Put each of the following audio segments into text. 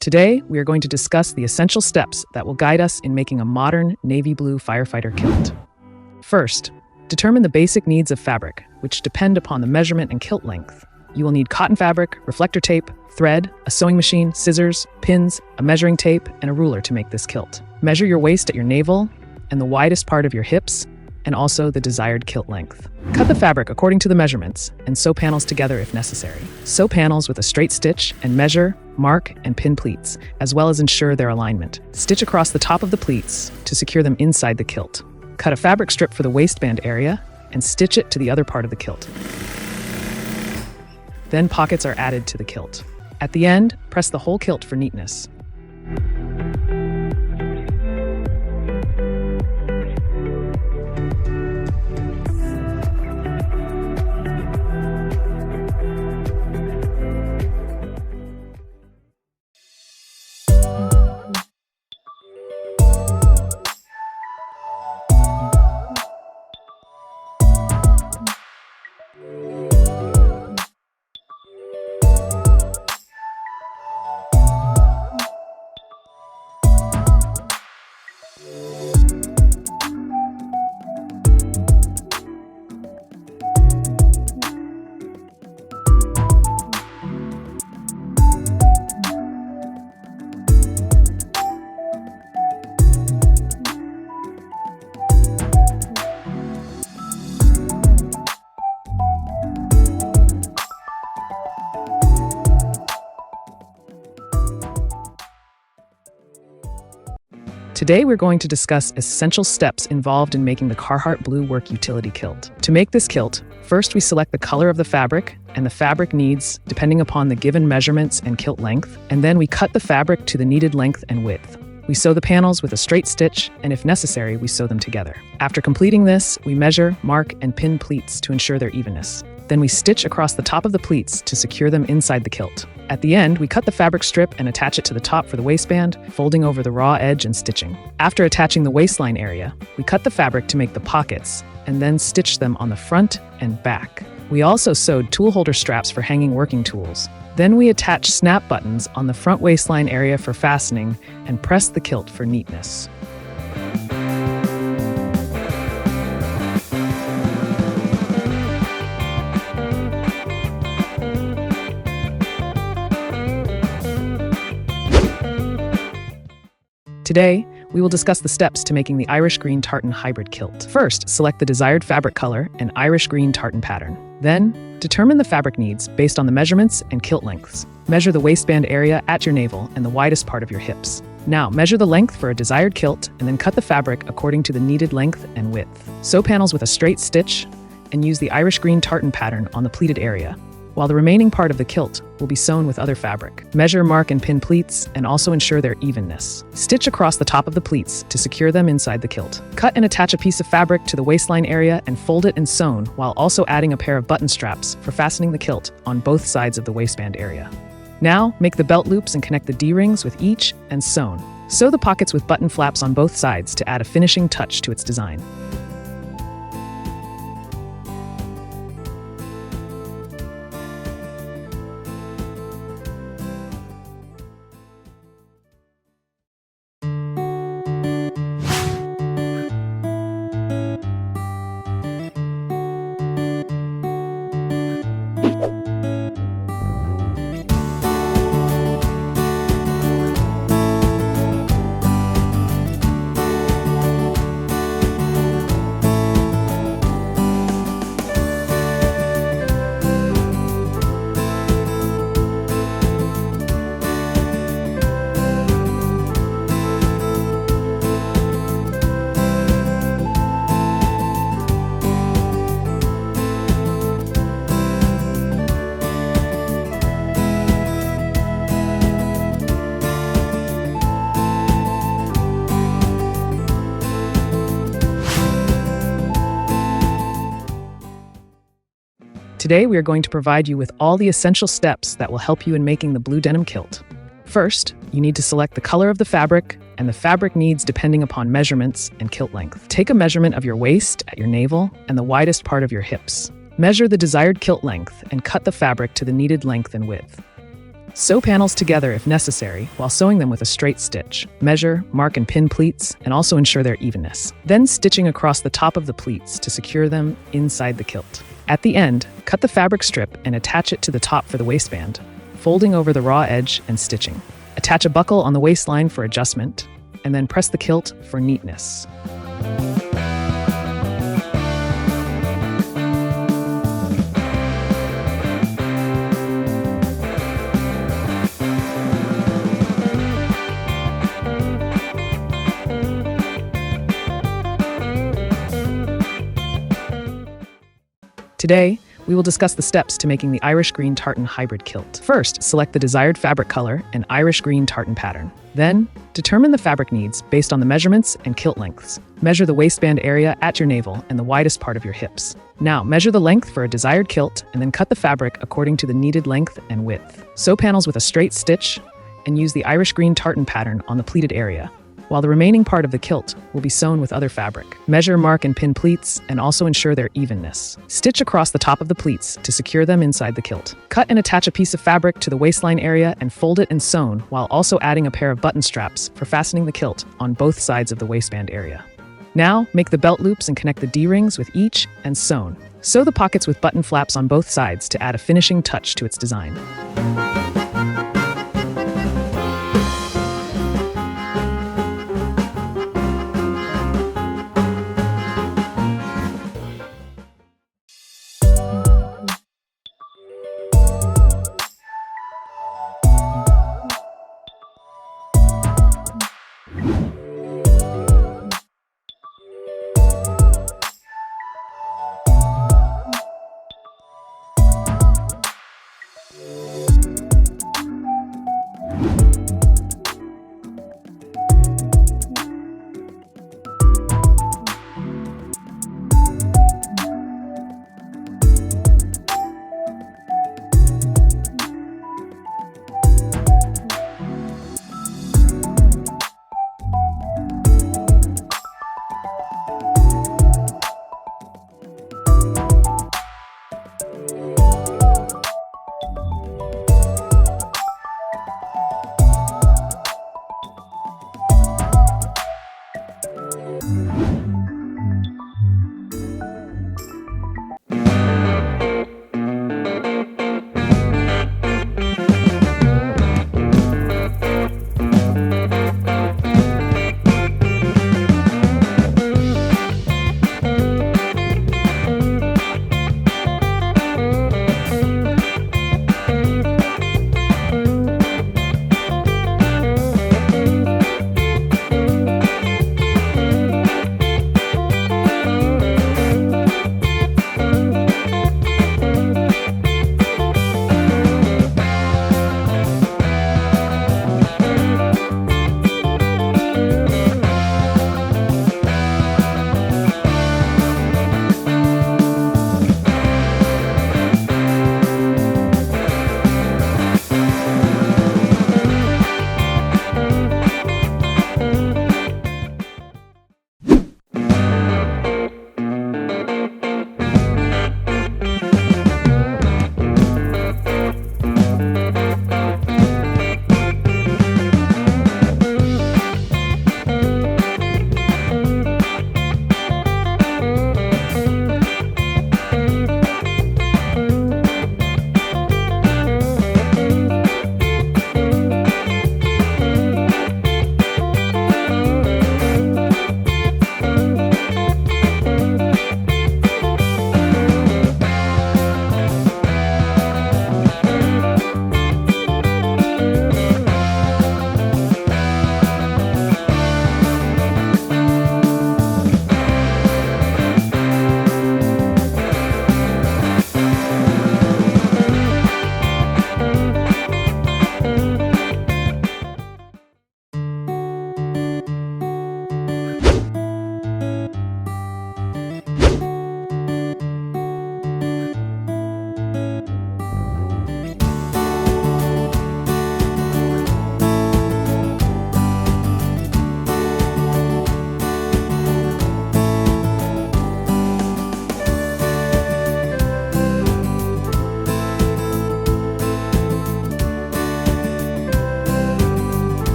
Today, we are going to discuss the essential steps that will guide us in making a modern navy blue firefighter kilt. First, determine the basic needs of fabric, which depend upon the measurement and kilt length. You will need cotton fabric, reflector tape, thread, a sewing machine, scissors, pins, a measuring tape, and a ruler to make this kilt. Measure your waist at your navel and the widest part of your hips, and also the desired kilt length. Cut the fabric according to the measurements and sew panels together if necessary. Sew panels with a straight stitch and measure, mark, and pin pleats, as well as ensure their alignment. Stitch across the top of the pleats to secure them inside the kilt. Cut a fabric strip for the waistband area and stitch it to the other part of the kilt. Then pockets are added to the kilt. At the end, press the whole kilt for neatness. Today, we're going to discuss essential steps involved in making the Carhartt Blue Work Utility Kilt. To make this kilt, first we select the color of the fabric and the fabric needs depending upon the given measurements and kilt length, and then we cut the fabric to the needed length and width. We sew the panels with a straight stitch, and if necessary, we sew them together. After completing this, we measure, mark, and pin pleats to ensure their evenness. Then we stitch across the top of the pleats to secure them inside the kilt. At the end, we cut the fabric strip and attach it to the top for the waistband, folding over the raw edge and stitching. After attaching the waistline area, we cut the fabric to make the pockets and then stitch them on the front and back. We also sewed tool holder straps for hanging working tools. Then we attach snap buttons on the front waistline area for fastening and press the kilt for neatness. Today, we will discuss the steps to making the Irish green tartan hybrid kilt. First, select the desired fabric color and Irish green tartan pattern. Then, determine the fabric needs based on the measurements and kilt lengths. Measure the waistband area at your navel and the widest part of your hips. Now, measure the length for a desired kilt and then cut the fabric according to the needed length and width. Sew panels with a straight stitch and use the Irish green tartan pattern on the pleated area, while the remaining part of the kilt will be sewn with other fabric. Measure, mark, and pin pleats, and also ensure their evenness. Stitch across the top of the pleats to secure them inside the kilt. Cut and attach a piece of fabric to the waistline area and fold it and sewn, while also adding a pair of button straps for fastening the kilt on both sides of the waistband area. Now, make the belt loops and connect the D-rings with each and sewn. Sew the pockets with button flaps on both sides to add a finishing touch to its design. Today, we are going to provide you with all the essential steps that will help you in making the blue denim kilt. First, you need to select the color of the fabric and the fabric needs depending upon measurements and kilt length. Take a measurement of your waist at your navel and the widest part of your hips. Measure the desired kilt length and cut the fabric to the needed length and width. Sew panels together if necessary while sewing them with a straight stitch. Measure, mark, and pin pleats and also ensure their evenness. Then stitching across the top of the pleats to secure them inside the kilt. At the end, cut the fabric strip and attach it to the top for the waistband, folding over the raw edge and stitching. Attach a buckle on the waistline for adjustment, and then press the kilt for neatness. Today, we will discuss the steps to making the Irish green tartan hybrid kilt. First, select the desired fabric color and Irish green tartan pattern. Then, determine the fabric needs based on the measurements and kilt lengths. Measure the waistband area at your navel and the widest part of your hips. Now, measure the length for a desired kilt and then cut the fabric according to the needed length and width. Sew panels with a straight stitch and use the Irish green tartan pattern on the pleated area, while the remaining part of the kilt will be sewn with other fabric. Measure, mark, and pin pleats and also ensure their evenness. Stitch across the top of the pleats to secure them inside the kilt. Cut and attach a piece of fabric to the waistline area and fold it and sewn, while also adding a pair of button straps for fastening the kilt on both sides of the waistband area. Now, make the belt loops and connect the D-rings with each and sewn. Sew the pockets with button flaps on both sides to add a finishing touch to its design.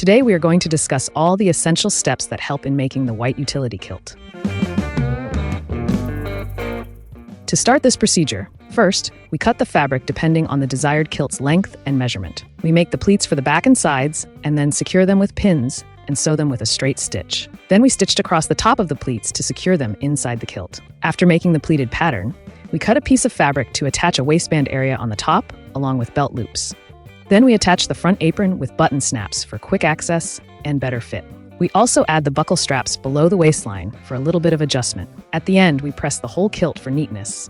Today we are going to discuss all the essential steps that help in making the white utility kilt. To start this procedure, first, we cut the fabric depending on the desired kilt's length and measurement. We make the pleats for the back and sides, and then secure them with pins and sew them with a straight stitch. Then we stitched across the top of the pleats to secure them inside the kilt. After making the pleated pattern, we cut a piece of fabric to attach a waistband area on the top, along with belt loops. Then we attach the front apron with button snaps for quick access and better fit. We also add the buckle straps below the waistline for a little bit of adjustment. At the end, we press the whole kilt for neatness.